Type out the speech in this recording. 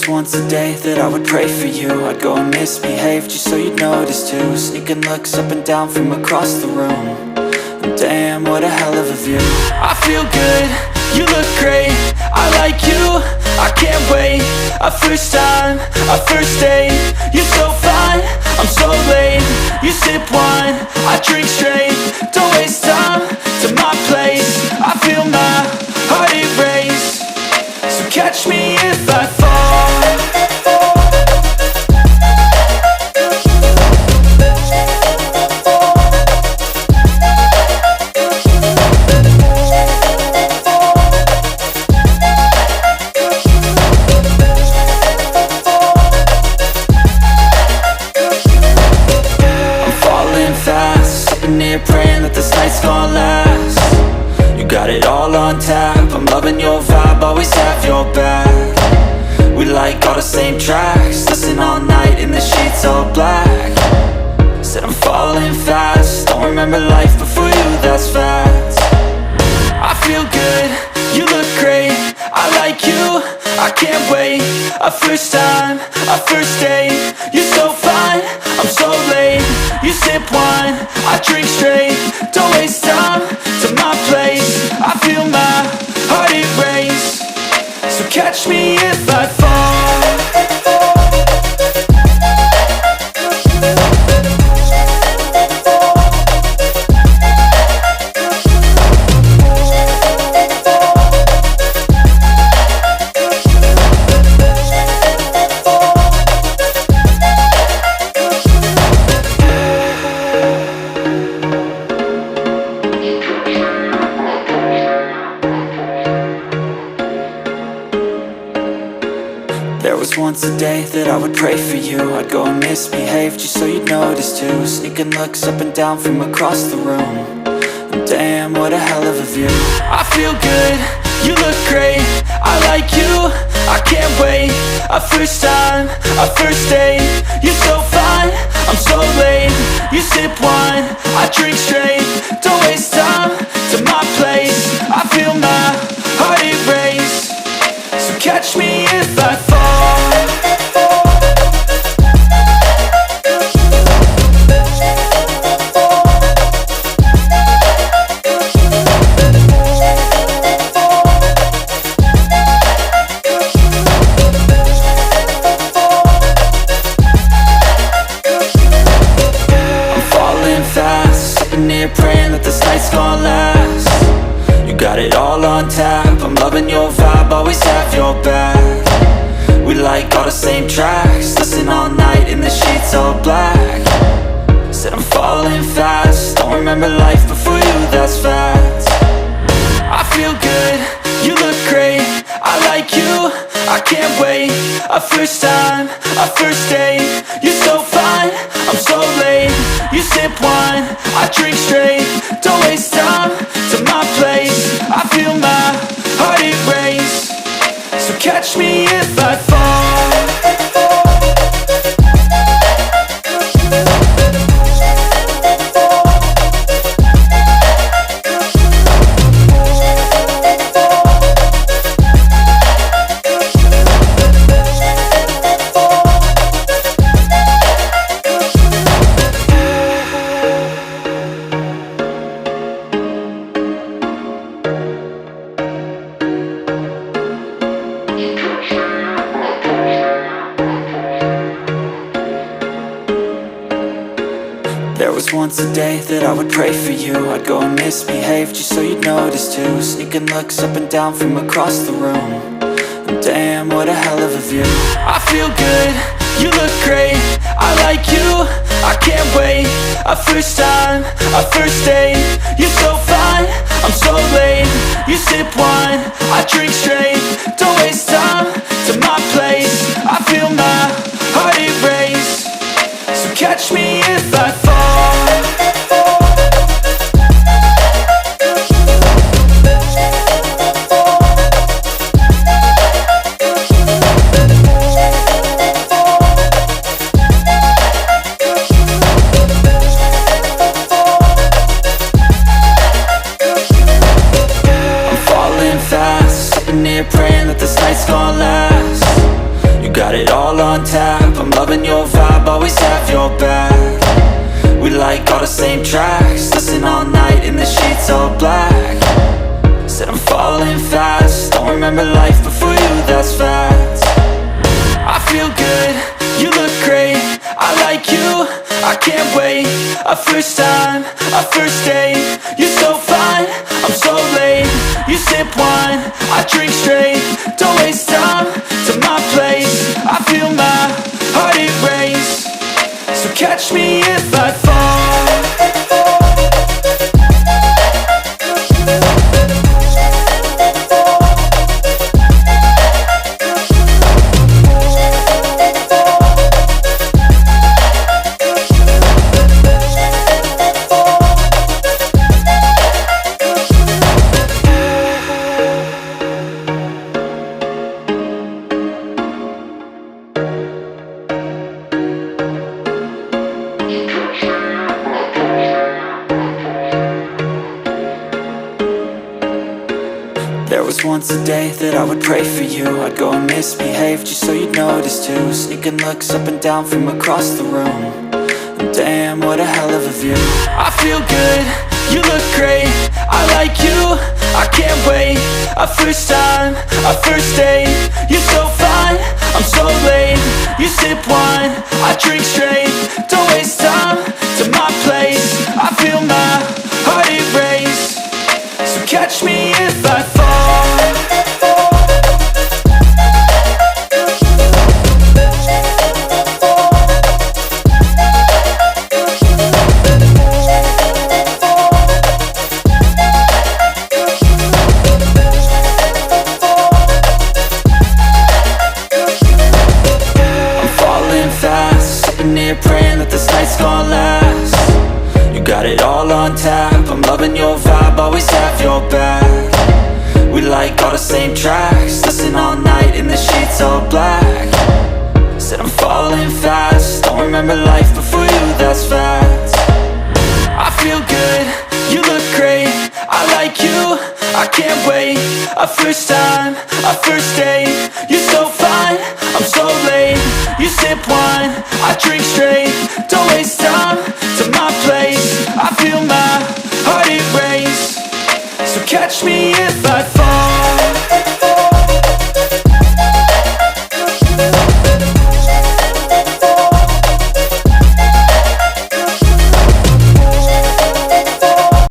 was once a day that I would pray for you. I'd go and misbehave just so you'd notice too. Sneaking looks up and down from across the room. And damn, what a hell of a view. I feel good, you look great, I like you, I can't wait. A first time, a first date, you're so fine, I'm so late. You sip wine, I drink straight, don't waste time to my place. I feel my heart erase, so catch me if I fall. Praying that this night's gonna last. You got it all on tap, I'm loving your vibe, always have your back. We like all the same tracks, listen all night in the sheets all black. Said I'm falling fast, don't remember life before you, that's fact. I feel good, you look great, I like you, I can't wait. A first time, a first date, you're so fine, I'm so late. You sip wine, I drink straight, don't waste time to my place. I feel my heart erase, so catch me if I fall. There was once a day that I would pray for you. I'd go and misbehave just so you'd notice too. Sneaking looks up and down from across the room. And damn, what a hell of a view. I feel good, you look great, I like you, I can't wait. A first time, a first date, you're so fine, I'm so late. You sip wine, I drink straight, don't waste time to my place. I feel my heart erase, so catch me if I fall. Praying that this night's gonna last. You got it all on tap, I'm loving your vibe, always have your back. We like all the same tracks, listen all night in the sheets all black. Said I'm falling fast, don't remember life before you, that's fact. I feel good, you look great, I like you, I can't wait. A first time, a first date, you're so fine, I'm so late. You sip wine, I drink straight, don't waste time to my place. I feel my heart erase, so catch me if I fall. There was once a day that I would pray for you. I'd go and misbehave just so you'd notice too. Sneaking looks up and down from across the room. And damn, what a hell of a view. I feel good, you look great, I like you, I can't wait. A first time, a first date, you're so fine, I'm so late. You sip wine, I drink straight, don't waste time to my place. I feel my heart erase, so catch me if I fall. loving your vibe, always have your back. We like all the same tracks, listen all night in the sheets all black. Said I'm falling fast, don't remember life before you, that's facts. I feel good, you look great, I like you, I can't wait. A first time, a first date, you're so fine, I'm so late. You sip wine, I drink straight, don't waste time to my place. I feel my heart erase, so catch me if I fall. There was once a day that I would pray for you. I'd go and misbehave just so you'd notice too. Sneaking looks up and down from across the room, and damn, what a hell of a view. I feel good, you look great, I like you, I can't wait. A first time, a first date, you're so fine, I'm so late. You sip wine, I drink straight, don't waste time to my place. I feel my heart erase, so catch me if I fall. Praying that this night's gonna last. You got it all on tap, I'm loving your vibe, always have your back. We like all the same tracks, listen all night in the sheets all black. Said I'm falling fast, don't remember life before you, that's facts. I feel good, you look great, I like you, I can't wait. A first time, a first date, you're so fine, I'm so late. You sip wine, I drink straight, don't waste time to my place. I feel my heart erase, so catch me